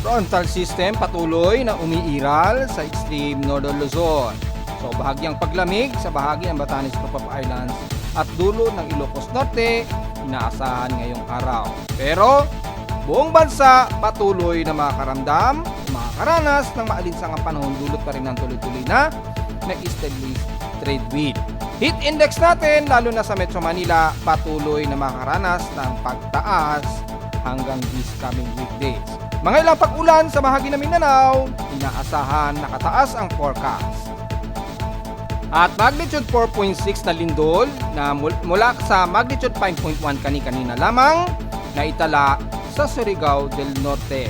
Frontal system patuloy na umiiral sa extreme northern Luzon. So bahagyang paglamig sa bahagi ng Batanes Group of Islands at dulo ng Ilocos Norte inaasahan ngayong araw. Pero buong bansa patuloy na makakaramdam, makakaranas ng maalinsangang panahon dulot pa rin ng tuloy-tuloy na easterly trade wind. Heat index natin lalo na sa Metro Manila patuloy na makakaranas ng pagtaas hanggang this coming weekdays. Mga ilang pag-ulan sa bahagi ng Mindanao, inaasahan nakataas ang forecast. At magnitude 4.6 na lindol na mula sa magnitude 5.1 kani-kanina lamang na itala sa Surigao del Norte.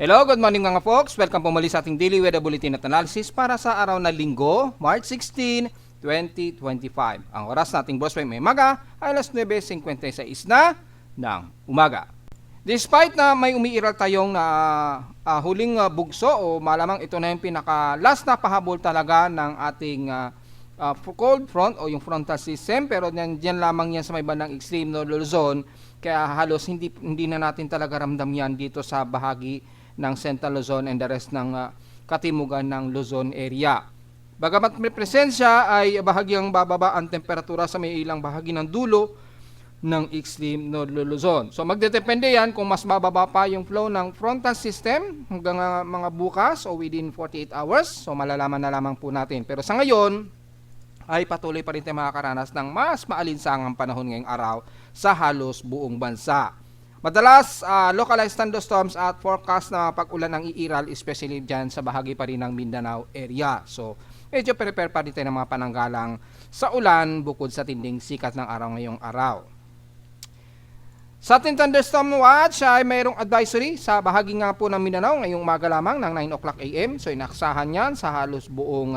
Hello, good morning mga folks. Welcome po muli sa ating Daily Weather Bulletin at Analysis para sa araw na Linggo, March 16, 2025. Ang oras nating boss may umaga ay alas 9:56 na ng umaga. Despite na may umiiral tayong huling bugso o malamang ito na yung pinaka-last na pahabol talaga ng ating cold front o yung frontal system, pero diyan lamang yan sa may bandang extreme northern Luzon, kaya halos hindi na natin talaga ramdam yan dito sa bahagi ng Central Luzon and the rest ng katimugan ng Luzon area. Bagamat may presensya ay bahagyang bababa ang temperatura sa may ilang bahagi ng dulo ng extreme northern Luzon. So magdedepende yan kung mas bababa pa yung flow ng frontal system hanggang mga bukas o within 48 hours. So malalaman na lamang po natin. Pero sa ngayon ay patuloy pa rin tayo makakaranas ng mas maalinsangang panahon ngayong araw sa halos buong bansa. Madalas, localized thunderstorms at forecast na pag-ulan ng iiral, especially dyan sa bahagi pa rin ng Mindanao area. So, medyo prepare pa rin tayo ng mga pananggalang sa ulan bukod sa tinding sikat ng araw ngayong araw. Sa ating thunderstorm watch ay mayroong advisory sa bahagi nga po ng Mindanao ngayong umaga lamang ng 9 o'clock AM. So, inaksahan yan sa halos buong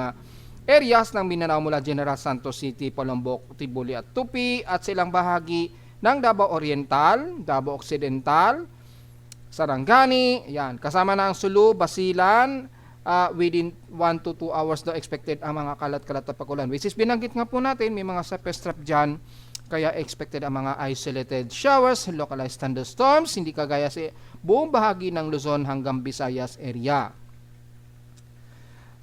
areas ng Mindanao mula General Santos City, Palombok, Tibuli at Tupi at silang bahagi ng Davao Oriental, Davao Occidental, Sarangani, yan. Kasama na ang Sulu, Basilan, within 1 to 2 hours daw expected ang mga kalat-kalat na pag-ulan. Which is binanggit nga po natin, may mga surface trap dyan, kaya expected ang mga isolated showers, localized thunderstorms, hindi kagaya sa buong bahagi ng Luzon hanggang Visayas area.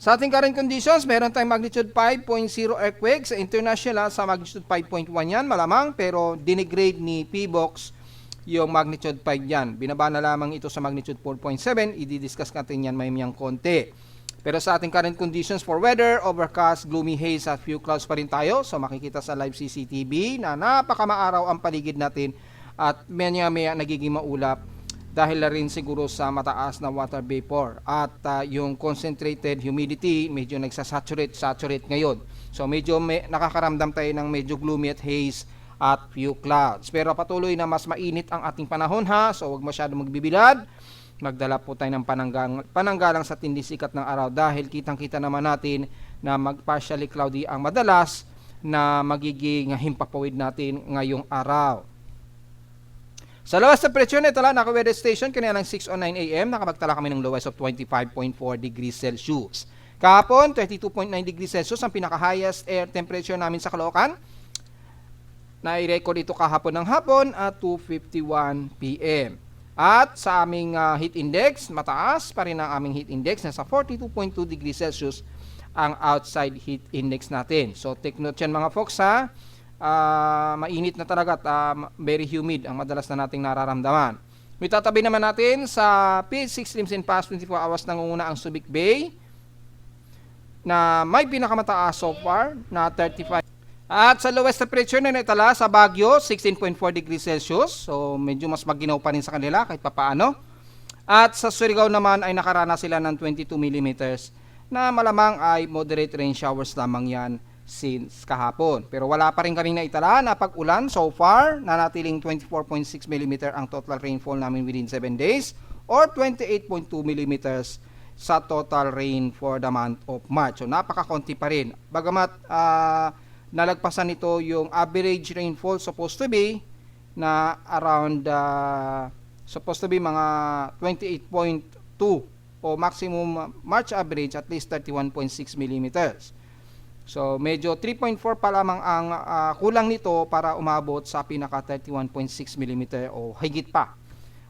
Sa ating current conditions, meron tayong magnitude 5.0 earthquake sa international, sa magnitude 5.1 yan, malamang, pero dinigrade ni PBOX yung magnitude 5 yan. Binaba na lamang ito sa magnitude 4.7, i-discuss natin yan may konti. Pero sa ating current conditions for weather, overcast, gloomy haze at few clouds pa rin tayo. So makikita sa live CCTV na napakamaaraw ang paligid natin at maya-maya nagiging maulap dahil na rin siguro sa mataas na water vapor at yung concentrated humidity medyo nagsasaturate ngayon. So medyo nakakaramdam tayo ng medyo gloomy at haze at few clouds. Pero patuloy na mas mainit ang ating panahon ha, so huwag masyadong magbibilad. Magdala po tayo ng pananggalang sa tindi sikat ng araw dahil kitang-kita naman natin na partially cloudy ang madalas na magiging himpapawid natin ngayong araw. Sa lowest temperature nito lang, naka-weather station kanina ng 6:09 AM, nakapagtala kami ng lowest of 25.4 degrees Celsius. Kahapon, 32.9 degrees Celsius ang pinaka-highest air temperature namin sa Caloocan. Na-record ito kahapon ng hapon at 2:51 PM. At sa aming heat index, mataas pa rin ang aming heat index, nasa 42.2 degrees Celsius ang outside heat index natin. So take note yan mga folks ha. Mainit na talaga at very humid ang madalas na nating nararamdaman. May tatabi naman natin sa P6 Lims and Past 24 hours nangunguna ang Subic Bay na may pinakamataas so far na 35. At sa lowest temperature na naitala sa Baguio, 16.4 degrees Celsius. So medyo mas maginaw pa rin sa kanila kahit papaano. At sa Surigao naman ay nakaranas sila ng 22 millimeters na malamang ay moderate rain showers lamang yan since kahapon. Pero wala pa rin kaming naitala na pag-ulan so far, na natiling 24.6 mm ang total rainfall namin within 7 days or 28.2 mm sa total rain for the month of March. So napakakonti pa rin. Bagamat nalagpasan nito yung average rainfall supposed to be na around supposed to be mga 28.2 o maximum March average at least 31.6 millimeters. So medyo 3.4 pa lamang ang kulang nito para umabot sa pinaka 31.6 mm o higit pa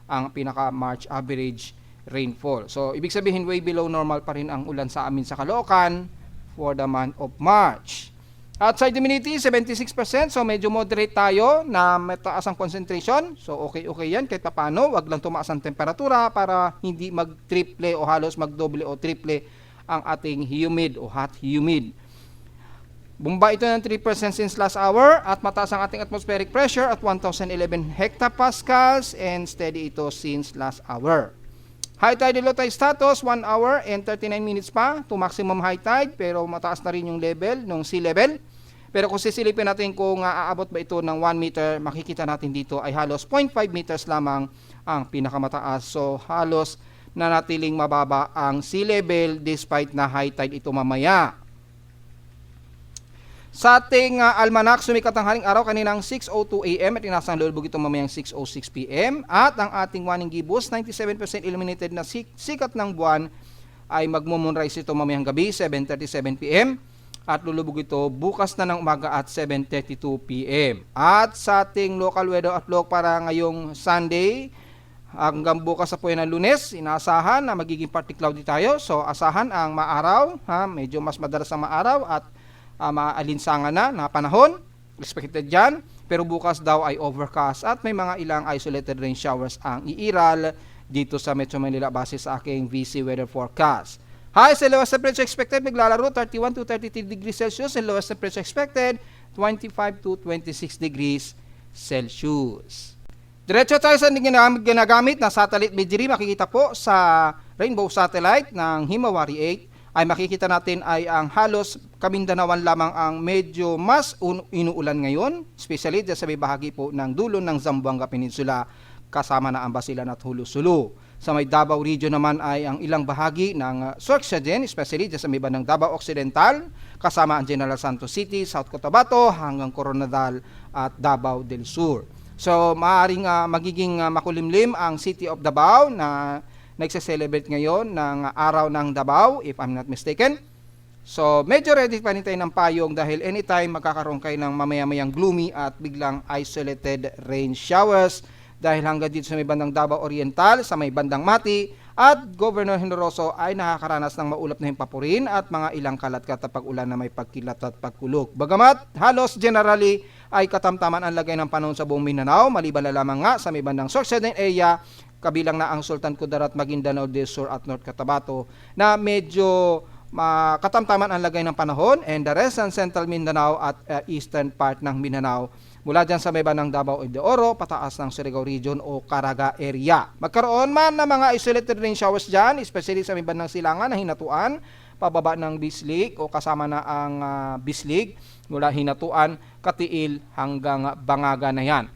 ang pinaka March average rainfall. So ibig sabihin way below normal pa rin ang ulan sa amin sa Caloocan for the month of March. Outside humidity 76%, so medyo moderate tayo na mataas ang concentration. So okay yan kahit paano, wag lang tumaas ang temperatura para hindi mag-triple o halos mag-doble o triple ang ating humid o hot humid. Bumaba ito ng 3% since last hour at mataas ang ating atmospheric pressure at 1011 hectopascals and steady ito since last hour. High tide and low tide status 1 hour and 39 minutes pa to maximum high tide, pero mataas na rin yung level ng sea level. Pero kung sisilipin natin kung aabot ba ito ng 1 meter, makikita natin dito ay halos 0.5 meters lamang ang pinakamataas. So halos nanatiling mababa ang sea level despite na high tide ito mamaya. Sa ating almanac, sumikat ang haring araw kaninang 6:02 AM at inasang lulubog ito mamayang 6:06 PM. At ang ating waning gibbous, 97% illuminated na sikat ng buwan ay magmo-moonrise ito mamayang gabi, 7:37 PM. At lulubog ito bukas na ng umaga at 7:32 PM. At sa ating local weather outlook para ngayong Sunday, hanggang bukas sa puwan ng Lunes, inaasahan na magiging partly cloudy tayo. So asahan ang maaraw, medyo mas madalas ang maaraw at maalinsangan na panahon, expected dyan, pero bukas daw ay overcast at may mga ilang isolated rain showers ang iiral dito sa Metro Manila base sa aking VC weather forecast. Highs and lowest temperature expected maglalaro 31 to 33 degrees Celsius and lowest temperature expected 25 to 26 degrees Celsius. Diretso tayo sa ginagamit na satellite imagery. Makikita po sa rainbow satellite ng Himawari 8 ay makikita natin ay ang halos Kamindanawan lamang ang medyo mas inuulan ngayon, especially dyan sa may bahagi po ng dulo ng Zamboanga Peninsula kasama na ang Basilan at Hulu-Sulu. Sa may Davao region naman ay ang ilang bahagi ng Sorcia din, especially dyan sa may bandang Davao Occidental, kasama ang General Santos City, South Cotabato, hanggang Coronadal at Davao del Sur. So maaaring magiging makulimlim ang City of Davao na nagse-celebrate ngayon ng Araw ng Davao, if I'm not mistaken. So medyo ready pa rin tayo ng payong dahil anytime magkakaroon kayo ng mamaya-mayang gloomy at biglang isolated rain showers dahil hanggang dito sa may bandang Davao Oriental, sa may bandang Mati at Governor Generoso ay nakakaranas ng maulap na himpapurin at mga ilang kalat-kat na pag-ulan na may pagkilat at pagkulog. Bagamat halos generally ay katamtaman ang lagay ng panahon sa buong Mindanao, maliban na lamang nga sa may bandang Sorsogon area, kabilang na ang Sultan Kudarat, Maguindanao del Sur at North Cotabato na medyo katamtaman ang lagay ng panahon, and the rest ng Central Mindanao at eastern part ng Mindanao mula dyan sa may bandang Davao de Oro, pataas ng Surigao region o Caraga area. Magkaroon man ng mga isolated rain showers dyan, especially sa may bandang Silangan na Hinatuan, pababa ng Bislig o kasama na ang Bislig mula Hinatuan, Katiil hanggang Bangaga na yan.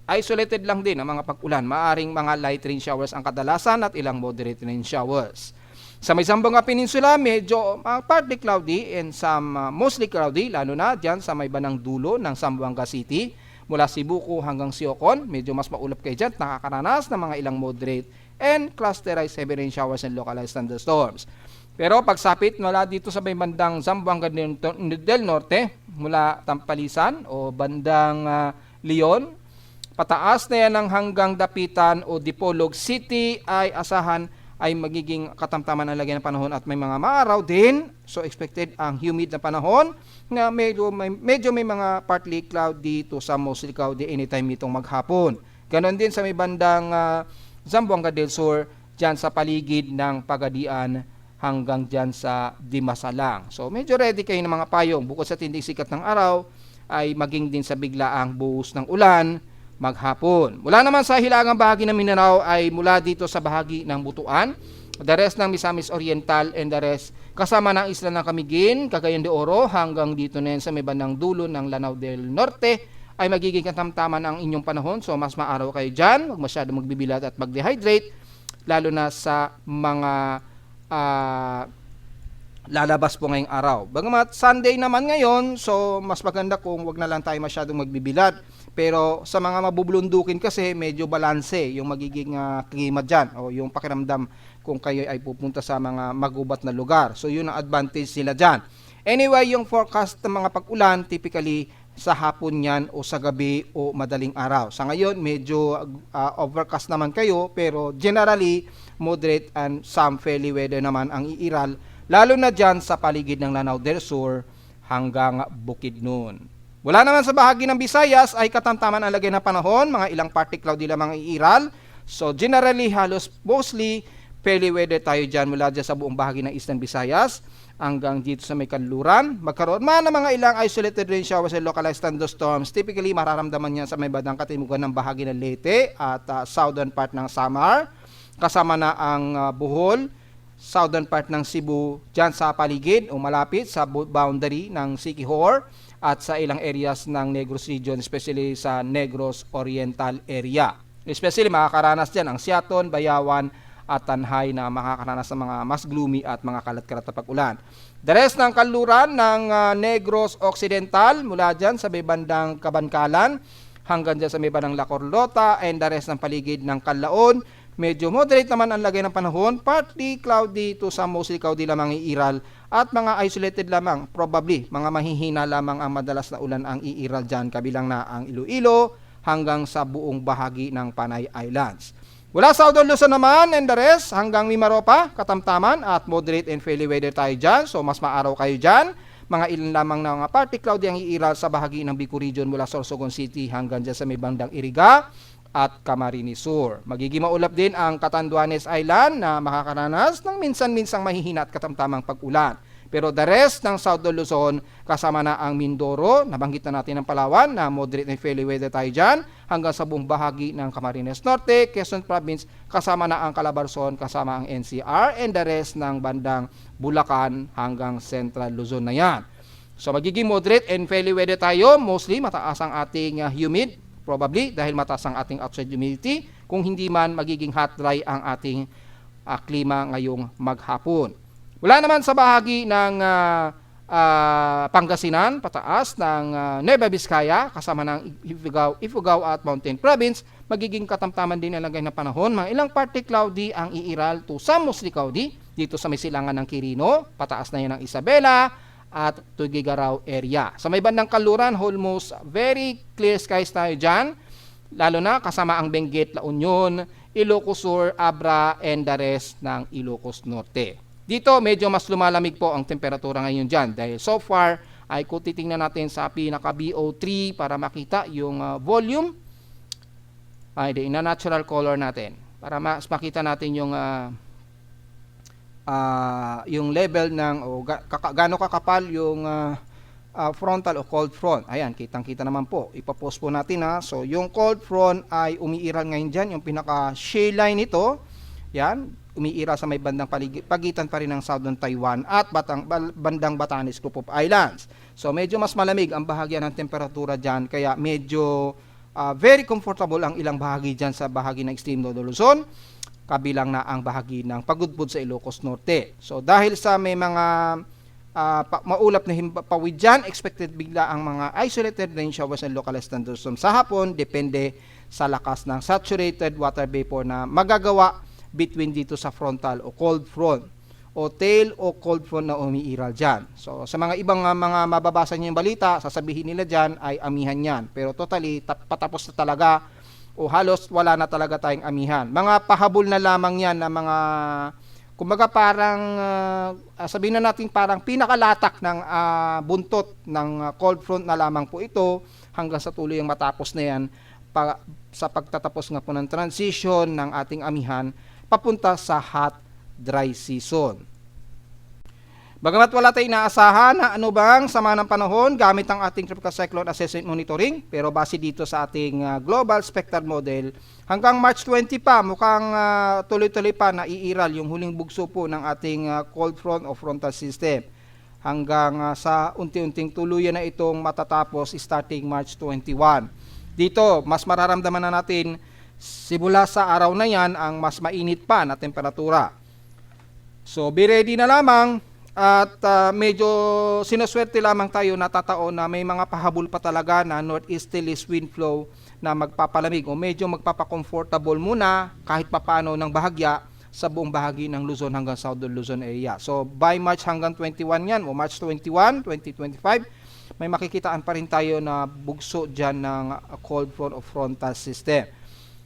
Isolated lang din ang mga pag-ulan, maaring mga light rain showers ang kadalasan at ilang moderate rain showers. Sa may Zamboanga Peninsula, medyo partly cloudy and some mostly cloudy, lalo na dyan sa may bandang dulo ng Zamboanga City, mula Sibuco hanggang Siocon, medyo mas maulap kayo dyan, nakakaranas ng mga ilang moderate and clusterized heavy rain showers and localized thunderstorms. Pero pagsapit mula dito sa may bandang Zamboanga del Norte, mula Tampalisan o bandang Leon, pataas na yan ng hanggang Dapitan o Dipolog City ay asahan ay magiging katamtaman ang lagay ng panahon at may mga maaraw din. So expected ang humid na panahon na medyo may mga partly cloudy to some mostly cloudy anytime itong maghapon. Ganon din sa may bandang Zamboanga del Sur, dyan sa paligid ng Pagadian hanggang dyan sa Dimasalang. So medyo ready kayo ng mga payong. Bukod sa tinding sikat ng araw, ay maging din sa biglaang buhos ng ulan maghapon. Mula naman sa hilagang bahagi ng Mindanao ay mula dito sa bahagi ng Butuan, the rest ng Misamis Oriental and the rest kasama ng isla ng Camiguin, Cagayan de Oro hanggang dito na yan sa may bandang dulo ng Lanao del Norte ay magiging katamtaman ang inyong panahon. So mas maaraw kayo dyan, huwag masyado magbibilad at mag-dehydrate, lalo na sa mga lalabas po ngayong araw. Bagamat Sunday naman ngayon, so mas maganda kung wag na lang tayo masyadong magbibilad. Pero sa mga mabubulundukin kasi medyo balanse yung magiging klima dyan o yung pakiramdam kung kayo ay pupunta sa mga magubat na lugar. So yun ang advantage nila dyan. Anyway, yung forecast ng mga pag-ulan typically sa hapon yan o sa gabi o madaling araw. Sa ngayon, medyo overcast naman kayo, pero generally, moderate and some fairly weather naman ang iiral, lalo na dyan sa paligid ng Lanao del Sur hanggang Bukidnon. Wala naman sa bahagi ng Visayas ay katamtaman ang lagay ng panahon, mga ilang partly cloudy lamang ang iiral. So generally, halos mostly, fairly weather tayo dyan mula dyan sa buong bahagi ng Eastern Visayas hanggang dito sa may kanluran. Magkaroon man ng mga ilang isolated rain showers and localized thunderstorms. Typically, mararamdaman yan sa may bandang katimugan ng bahagi ng Leyte at southern part ng Samar. Kasama na ang Bohol, southern part ng Cebu, dyan sa paligid o malapit sa boundary ng Siquijor at sa ilang areas ng Negros region, especially sa Negros Oriental area. Especially makakaranas dyan ang Siaton, Bayawan, at Tanhay na makakaranas ng mga mas gloomy at mga kalat-kalat na pag-ulan. The rest ng kanluran ng Negros Occidental mula dyan sa may bandang Kabankalan hanggang dyan sa may bandang La Carlota and the rest ng paligid ng Canlaon, medyo moderate naman ang lagay ng panahon, partly cloudy to some mostly cloudy lamang iiral at mga isolated lamang, probably mga mahihina lamang ang madalas na ulan ang iiral dyan, kabilang na ang Iloilo hanggang sa buong bahagi ng Panay Islands. Wala sa Southern Luzon naman and the rest hanggang Mimaropa, katamtaman at moderate and fairly weather tayo dyan. So mas maaraw kayo dyan. Mga ilan lamang na mga partly cloudy ang iiral sa bahagi ng Bicol region mula Sorsogon City hanggang dyan sa may bandang Iriga at Camarines Sur. Magiging maulap din ang Catanduanes Island na makakaranas ng minsan-minsang mahihina at katamtamang pag-ulan. Pero the rest ng Southern Luzon, kasama na ang Mindoro, nabanggit na natin ang Palawan na moderate and fairly weather tayo dyan, hanggang sa buong bahagi ng Camarines Norte, Quezon Province, kasama na ang Calabarzon, kasama ang NCR, and the rest ng bandang Bulacan hanggang Central Luzon na yan. So magiging moderate and fairly weather tayo, mostly mataas ang ating humid, probably dahil mataas ang ating outside humidity, kung hindi man magiging hot dry ang ating klima ngayong maghapon. Wala naman sa bahagi ng Pangasinan, pataas ng Nueva Vizcaya, kasama ng Ifugao at Mountain Province, magiging katamtaman din ang lagay ng panahon. Mga ilang partly cloudy ang iiral to some mostly cloudy dito sa may silangan ng Quirino, pataas na yan ng Isabela at Tugigaraw area. Sa may bandang Kanluran, almost very clear skies tayo dyan, lalo na kasama ang Benguet, La Union, Ilocos Sur, Abra, and the rest ng Ilocos Norte. Dito, medyo mas lumalamig po ang temperatura ngayon dyan dahil so far ay kung titingnan natin sa pinaka-BO3 para makita yung volume, na natural color natin para mas makita natin yung level ng gaano kakapal yung frontal o cold front. Ayan, kitang-kita naman po. Ipapost po natin ha. So, yung cold front ay umiiral ngayon dyan, yung pinaka-shale line nito. Yan, umiira sa may bandang pagitan pa rin ng Southern Taiwan at bandang Batanes Group of Islands. So medyo mas malamig ang bahagyan ng temperatura dyan, kaya medyo very comfortable ang ilang bahagi dyan sa bahagi ng Extreme Northern Luzon, kabilang na ang bahagi ng Pagudpud sa Ilocos Norte. So dahil sa may mga maulap na himpapawid dyan, expected bigla ang mga isolated rain showers and localized thunderstorms sa hapon, depende sa lakas ng saturated water vapor na magagawa between dito sa frontal o cold front o tail o cold front na umiiral dyan. So sa mga ibang mga mababasa nyo yung balita, sasabihin nila dyan ay amihan yan. Pero totally, patapos na talaga o halos wala na talaga tayong amihan. Mga pahabol na lamang yan na mga, kumbaga parang, sabihin na natin parang pinakalatak ng buntot ng cold front na lamang po ito hanggang sa tuloy ang matapos na yan sa pagtatapos nga po ng transition ng ating amihan papunta sa hot, dry season. Bagamat wala tayong inaasahan na ano bang sama ng panahon gamit ang ating Tropical Cyclone Assessment Monitoring, pero base dito sa ating Global Spectral Model, hanggang March 20 pa, mukhang tuloy-tuloy pa na iiral yung huling bugso po ng ating cold front o frontal system. Hanggang sa unti-unting tuluyan na itong matatapos starting March 21. Dito, mas mararamdaman na natin simula sa araw na yan ang mas mainit pa na temperatura. So, be ready na lamang At medyo sinuswerte lamang tayo natataon na may mga pahabol pa talaga na northeasterly wind flow na magpapalamig o medyo magpapacomfortable muna kahit papano ng bahagya sa buong bahagi ng Luzon hanggang Southern Luzon area. So by March hanggang 21 yan o March 21, 2025, may makikitaan pa rin tayo na bugso dyan ng cold front o frontal system.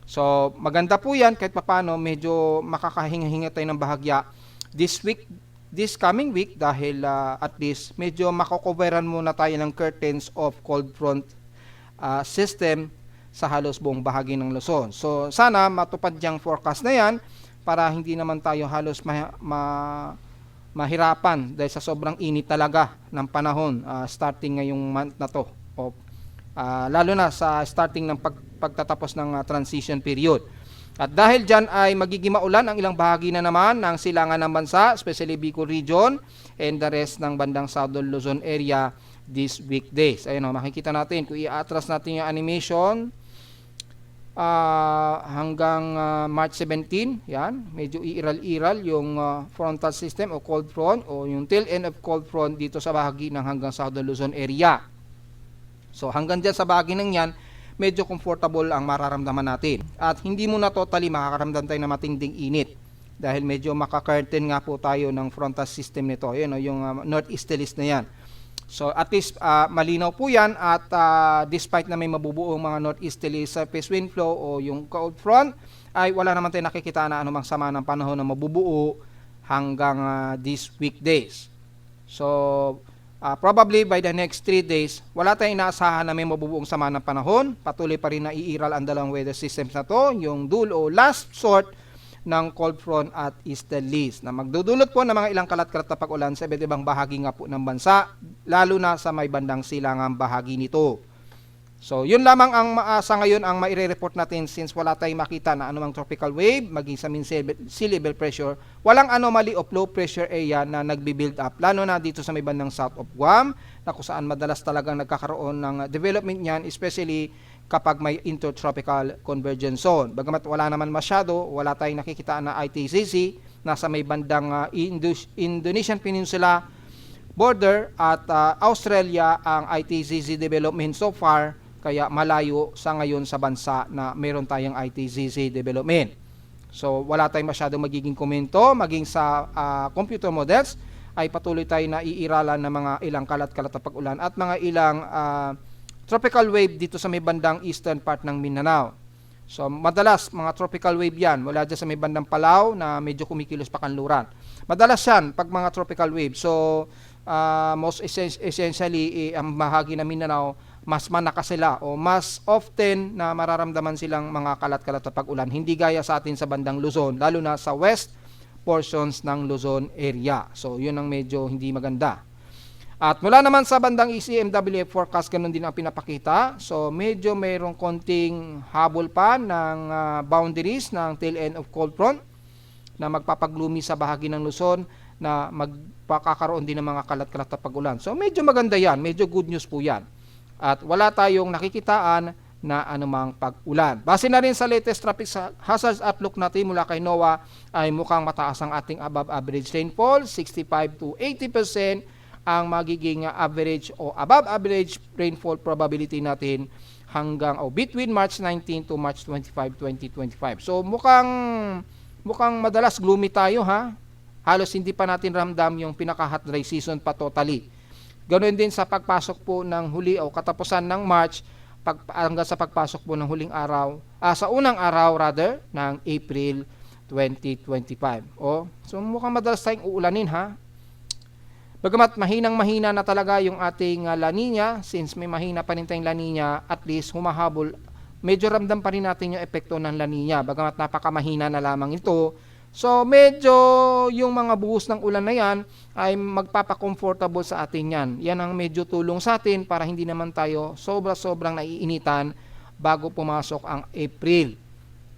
So maganda po yan kahit papano medyo makakahinga-hinga tayo ng bahagya this coming week dahil at least medyo makocoveran muna tayo ng curtains of cold front system sa halos buong bahagi ng Luzon. So sana matupad yung forecast na yan para hindi naman tayo halos mahirapan dahil sa sobrang init talaga ng panahon starting ngayong month na to. Lalo na sa starting ng pagtatapos ng transition period. At dahil dyan ay magiging maulan ang ilang bahagi na naman ng silangan ng bansa, especially Bicol region and the rest ng bandang Southern Luzon area these weekdays. Ayun, makikita natin kung i-atras natin yung animation hanggang March 17, yan, medyo iiral-iral yung frontal system o cold front o yung tail end of cold front dito sa bahagi ng hanggang Southern Luzon area. So hanggang dyan sa bahagi ng yan, medyo comfortable ang mararamdaman natin. At hindi muna totally makakaramdam tayo na matinding init dahil medyo maka-curtain nga po tayo ng frontal system nito. Ayun, yung northeasterlies na yan. So at least malinaw po yan at despite na may mabubuong mga northeasterly surface wind flow o yung cold front, ay wala naman tayo nakikita na anumang sama ng panahon na mabubuo hanggang these weekdays. So probably by the next 3 days, wala tayong inaasahan na may mabubuong sama ng panahon. Patuloy pa rin na iiral ang dalawang weather systems na to, yung dual o last sort ng cold front at easterlies na magdudulot po ng mga ilang kalat-kalat na pag-ulan sa iba't ibang bahagi nga po ng bansa, lalo na sa may bandang silangang bahagi nito. So, yun lamang ang sa ngayon ang maire-report natin since wala tayong makita na anumang tropical wave, maging sa mean sea level pressure, walang anomaly of low pressure area na nagbi-build up, lalo na dito sa may bandang south of Guam, na kung saan madalas talagang nagkakaroon ng development niyan, especially kapag may intertropical convergence zone. Bagamat wala naman masyado, wala tayong nakikita na ITCZ, nasa may bandang Indonesian Peninsula border at Australia ang ITCZ development so far, kaya malayo sa ngayon sa bansa na meron tayong ITCZ development. So wala tayong masyadong magiging komento, maging sa computer models ay patuloy tayo na iiralan ng mga ilang kalat-kalat na pag-ulan at mga ilang tropical wave dito sa may bandang eastern part ng Mindanao. So madalas mga tropical wave yan, wala dyan sa may bandang Palau na medyo kumikilos pa kanluran. Madalas yan pag mga tropical wave. So most essentially ang bahagi ng Mindanao, mas manaka sila o mas often na mararamdaman silang mga kalat-kalat na pag-ulan. Hindi gaya sa atin sa bandang Luzon, lalo na sa west portions ng Luzon area. So yun ang medyo hindi maganda. At mula naman sa bandang ECMWF forecast, ganun din ang pinapakita. So medyo mayroong konting habol pa ng boundaries ng tail end of cold front na magpapaglumi sa bahagi ng Luzon na magpakakaroon din ng mga kalat-kalat na pag-ulan. So medyo maganda yan, medyo good news po yan. At wala tayong nakikitaan na anumang pag-ulan. Base na rin sa latest traffic hazards outlook natin mula kay NOAA ay mukhang mataas ang ating above average rainfall, 65 to 80% ang magiging average o above average rainfall probability natin hanggang between March 19 to March 25, 2025. So mukhang madalas gloomy tayo ha. Halos hindi pa natin ramdam yung pinaka-hot dry season pa totally. Ganoon din sa pagpasok po ng huli o katapusan ng March hanggang sa pagpasok po ng huling araw, sa unang araw rather ng April 2025. So mukhang madalas tayong uulanin ha. Bagamat mahinang-mahina na talaga yung ating La Nina, since may mahina pa rin tayong La Nina, at least humahabol, medyo ramdam pa rin natin yung epekto ng La Nina. Bagamat napakamahina na lamang ito, so medyo yung mga buhos ng ulan na yan ay magpapacomfortable sa atin yan. Yan ang medyo tulong sa atin para hindi naman tayo sobrang naiinitan bago pumasok ang April.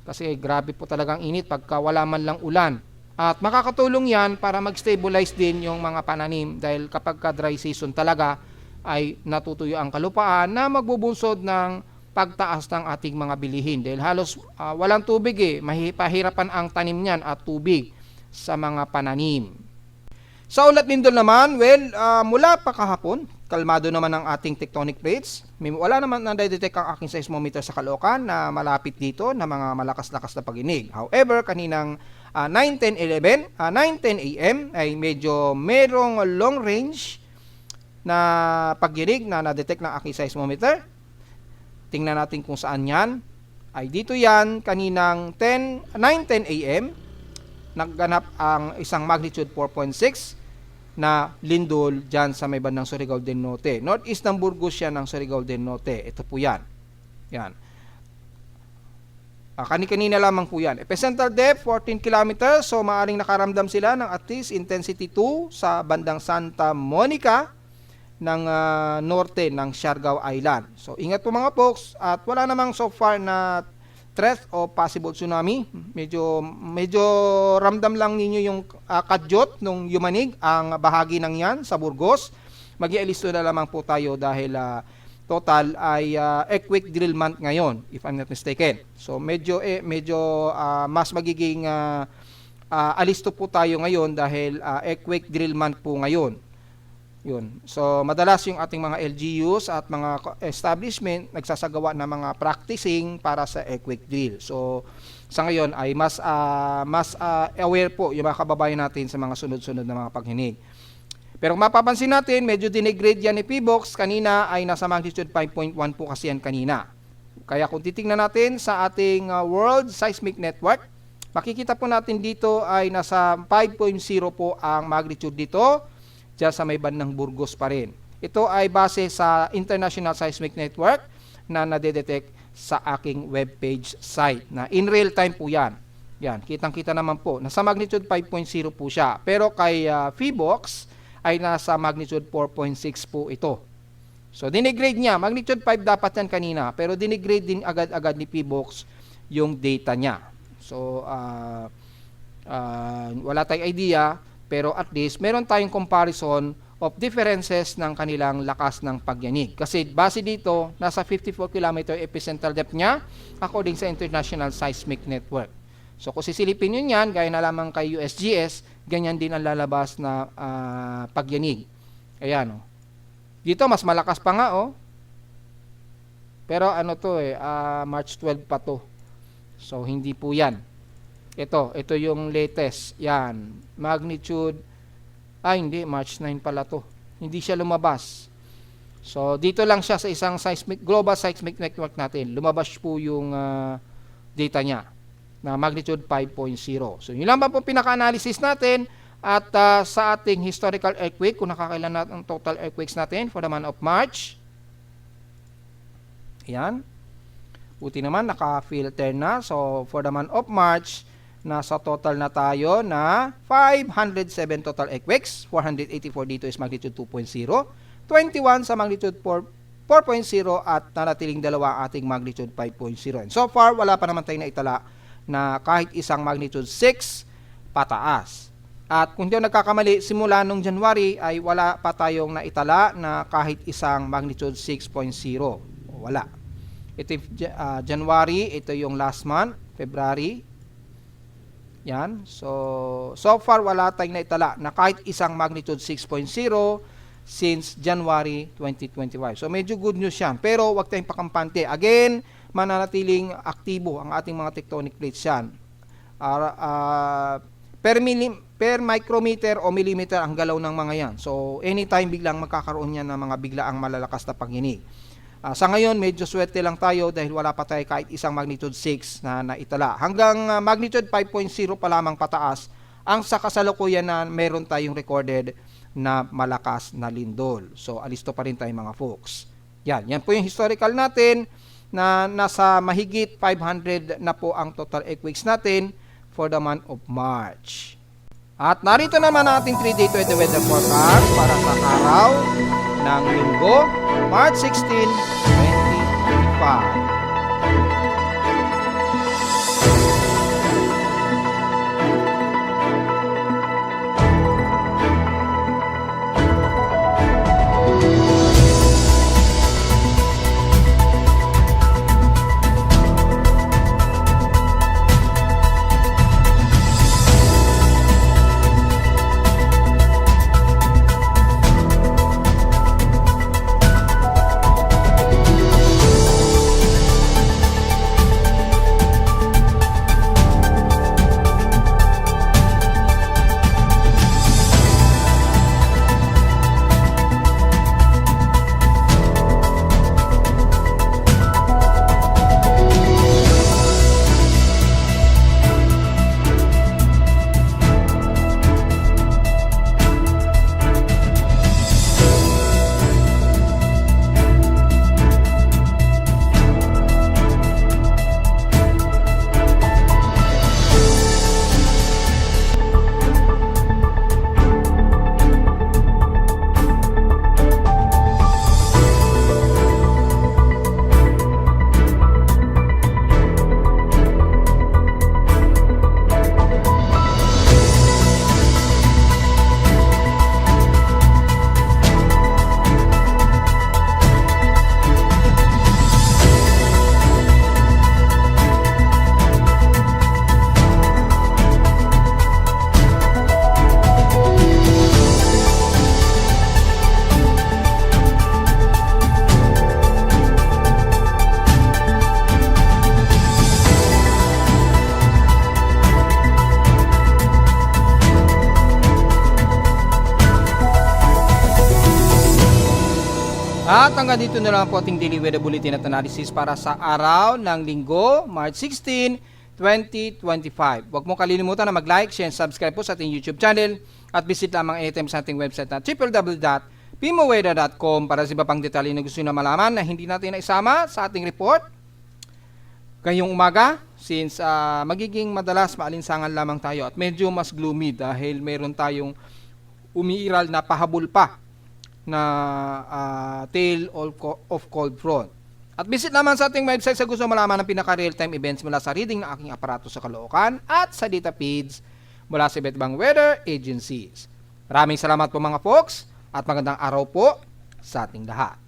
Kasi grabe po talagang init pagka wala man lang ulan. At makakatulong yan para mag-stabilize din yung mga pananim dahil kapag dry season talaga ay natutuyo ang kalupaan na magbubunsod ng pagtaas ng ating mga bilihin dahil halos walang tubig mahihirapan ang tanim niyan at tubig sa mga pananim. Sa ulat lindol naman, well, mula pa kahapon, kalmado naman ang ating tectonic plates. Wala naman na-detect ang aking seismometer sa Caloocan na malapit dito na mga malakas-lakas na pag-inig. However, kaninang 9:10 a.m. ay medyo merong long range na pag-inig na na-detect ng aking seismometer. Tingnan natin kung saan yan. Ay dito yan, kaninang 9:10 a.m. nagganap ang isang magnitude 4.6 na lindol dyan sa may bandang Surigao del Norte. Northeast ng Burgos yan ng Surigao del Norte. Ito po yan. Yan. Kani-kanina lamang po yan. Epicenter depth, 14 km. So, maaring nakaramdam sila ng at least intensity 2 sa bandang Santa Monica ng norte ng Siargao Island. So, ingat po mga folks. At wala namang so far na threat o possible tsunami. Medyo ramdam lang ninyo yung kadyot nung yumanig ang bahagi ng yan sa Burgos. Mag-ialisto na lamang po tayo dahil total ay earthquake drill month ngayon, if I'm not mistaken. So medyo mas magiging alisto po tayo ngayon dahil earthquake drill month po ngayon. Yun. So, madalas yung ating mga LGUs at mga establishment nagsasagawa ng mga practicing para sa earthquake drill. So, sa ngayon ay mas aware po yung mga kababayan natin sa mga sunod-sunod na mga paghinig. Pero kung mapapansin natin, medyo dinigrade yan ni PBOX. Kanina ay nasa magnitude 5.1 po kasi yan kanina. Kaya kung titingnan natin sa ating World Seismic Network, makikita po natin dito ay nasa 5.0 po ang magnitude dito. Diyan sa may bandang Burgos pa rin. Ito ay base sa International Seismic Network na nadedetect sa aking webpage site. Na in real time po yan. Yan, kitang-kita naman po. Nasa magnitude 5.0 po siya. Pero kay PBOX ay nasa magnitude 4.6 po ito. So, dinigrade niya. Magnitude 5 dapat yan kanina. Pero dinigrade din agad-agad ni PBOX yung data niya. So, wala tayong idea. Pero at least, meron tayong comparison of differences ng kanilang lakas ng pagyanig. Kasi base dito, nasa 54 km epicenter depth niya according sa International Seismic Network. So kung sisilipin nyo yan, gaya na lamang kay USGS, ganyan din ang lalabas na pagyanig. Ayan, oh. Dito, mas malakas pa nga, oh. Pero ano to March 12 pa to. So hindi po yan. Ito yung latest. Yan. Magnitude, hindi, March 9 pala to. Hindi siya lumabas. So, dito lang siya sa isang global seismic network natin. Lumabas po yung data niya na magnitude 5.0. So, yun lang po pinaka-analysis natin. At sa ating historical earthquake, kung nakakailan natin ang total earthquakes natin for the month of March. Yan. Buti naman, naka-filter na. So, for the month of March, nasa total na tayo na 507 total earthquakes. 484 dito is magnitude 2.0. 21 sa magnitude 4.0 at nanatiling dalawa ating magnitude 5.0. And so far, wala pa naman tayong naitala na kahit isang magnitude 6 pataas. At kung hindi ako nagkakamali, simula nung January ay wala pa tayong naitala na kahit isang magnitude 6.0. Wala. Ito January, ito yung last month, February. Yan. So far wala tayong naitala na kahit isang magnitude 6.0 since January 2025. So medyo good news yan. Pero wag tayong pakampante. Again, mananatiling aktibo ang ating mga tectonic plates yan. Per micrometer o millimeter ang galaw ng mga yan. So anytime biglang magkakaroon yan ng mga biglaang malalakas na paghinig. Sa ngayon, medyo swerte lang tayo dahil wala pa tayo kahit isang magnitude 6 na naitala. Hanggang magnitude 5.0 pa lamang pataas, ang sa kasalukuyan na meron tayong recorded na malakas na lindol. So, alisto pa rin tayo mga folks. Yan po yung historical natin na nasa mahigit 500 na po ang total earthquakes natin for the month of March. At narito naman ating 3-day to the weather forecast para sa araw ng Linggo, March 16, 2025. At hanggang dito na lang po ating daily weather bulletin at analysis para sa araw ng Linggo, March 16, 2025. Huwag mo kalilimutan na mag-like, share, and subscribe po sa ating YouTube channel at visit lamang anytime sa ating website na www.pimoweather.com para sa iba pang detalye na gusto nyo na malaman na hindi natin naisama sa ating report ngayong umaga since magiging madalas maalinsangan lamang tayo at medyo mas gloomy dahil meron tayong umiiral na pahabol pa na tail of cold front. At visit naman sa ating website sa gusto malaman ng pinaka-real-time events mula sa reading ng aking aparato sa Caloocan at sa data feeds mula sa iba't ibang weather agencies. Maraming salamat po mga folks at magandang araw po sa ating lahat.